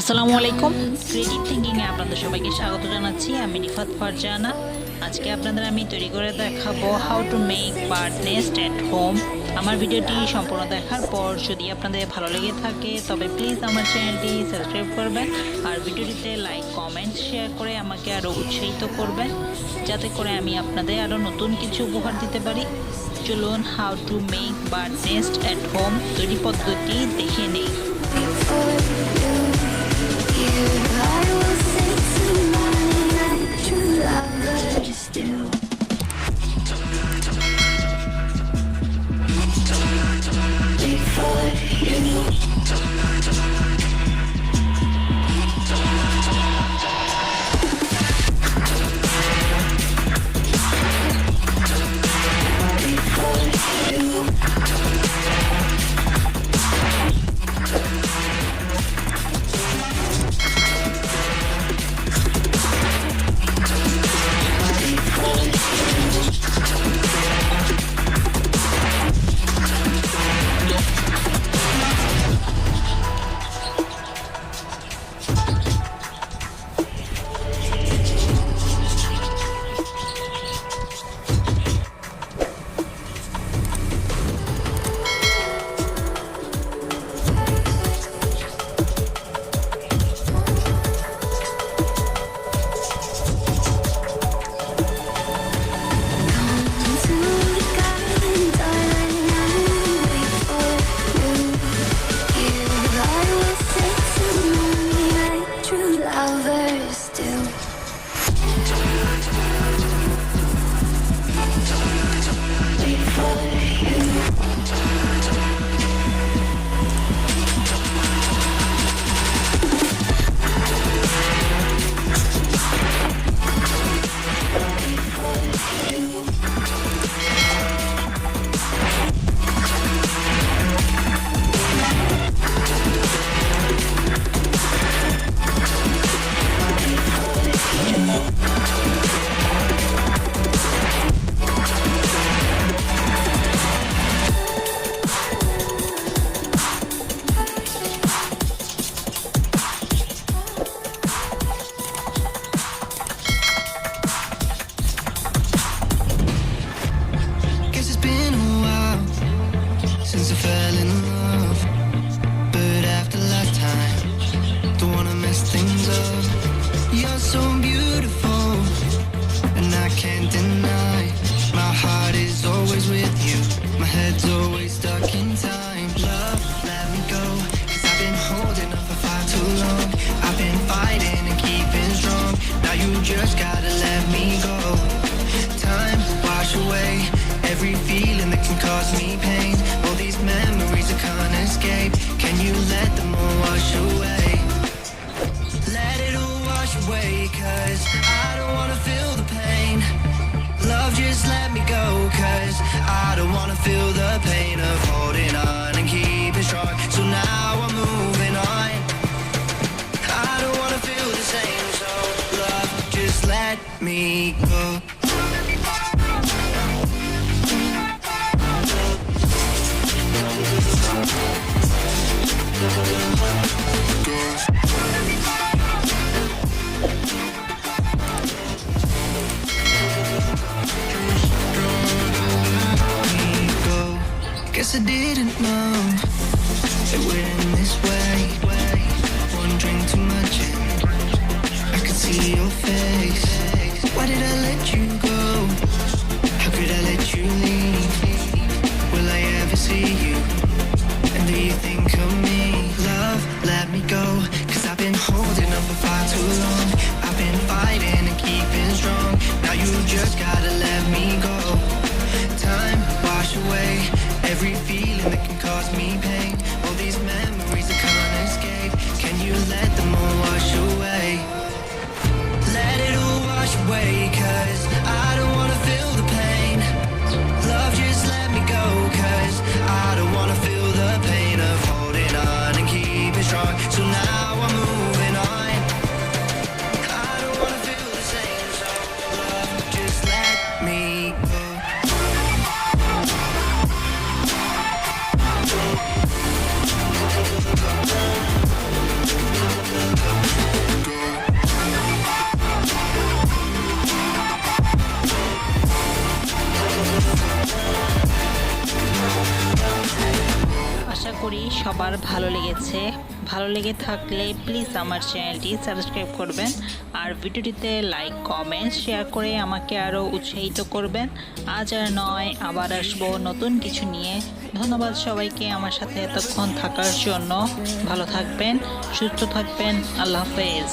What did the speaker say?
আসসালামু আলাইকুম। ক্রিয়েটিভ থিঙ্কিংয়ে আপনাদের সবাইকে স্বাগত জানাচ্ছি। আমি রিফাত ফারজানা। আজকে আপনাদের আমি তৈরি করে দেখাবো how to make bird nest at home. আমার ভিডিওটি সম্পূর্ণ দেখার পর যদি আপনাদের ভালো লেগে থাকে তবে প্লিজ আমার চ্যানেলটি সাবস্ক্রাইব করবেন আর ভিডিওটিতে লাইক কমেন্ট শেয়ার করে আমাকে আরও উৎসাহিত করবেন, যাতে করে আমি আপনাদের আরও নতুন কিছু উপহার দিতে পারি। চলুন how to make bird nest at home তৈরি পদ্ধতি দেখে নেই। I will say to my true lovers do. Before you. Since I fell in love, but after last time, don't wanna mess things up. You're so beautiful, and I can't deny. My heart is always with you, my head's always stuck in time. Love, let me go, 'cause I've been holding on for far too long. I've been fighting and keeping strong, now you just gotta let me go. Time, wash away every feeling that can cause me pain. All these memories I can't escape, can you let them all wash away? Let it all wash away, 'cause I don't wanna feel the pain. Love, just let me go, 'cause I don't wanna feel the pain of holding on and keeping strong. So now I'm moving on, I don't wanna feel the same. So love, just let me go. Guess I didn't know it went this way. One drink too much and I could see your face. Why did I let you go? How could I let you leave? Will I ever see you? And do you think of me? Love, let me go, 'cause I've been holding on for far too long. I've been fighting and keeping strong, now you just gotta let me go. Time, wash away every feeling that can cause me pain. All these memories I can't escape, can you let them all wash away? Let it all wash away, 'cause I don't wanna feel the pain. Love, just let me go, 'cause I don't wanna feel the pain of holding on and keeping strong. So now I'm moving on, I don't wanna feel the same. So love, just let me go. করি সবার ভালো লেগেছে। ভালো লেগে থাকলে please আমার চ্যানেলটি subscribe করবেন আর ভিডিওটিতে লাইক কমেন্ট শেয়ার করে আমাকে আরও উৎসাহিত করবেন। আজ আর নয়, আবার আসবো নতুন কিছু নিয়ে। ধন্যবাদ সবাইকে আমার সাথে এতক্ষণ থাকার জন্য। ভালো থাকবেন, সুস্থ থাকবেন। আল্লাহ হাফেজ।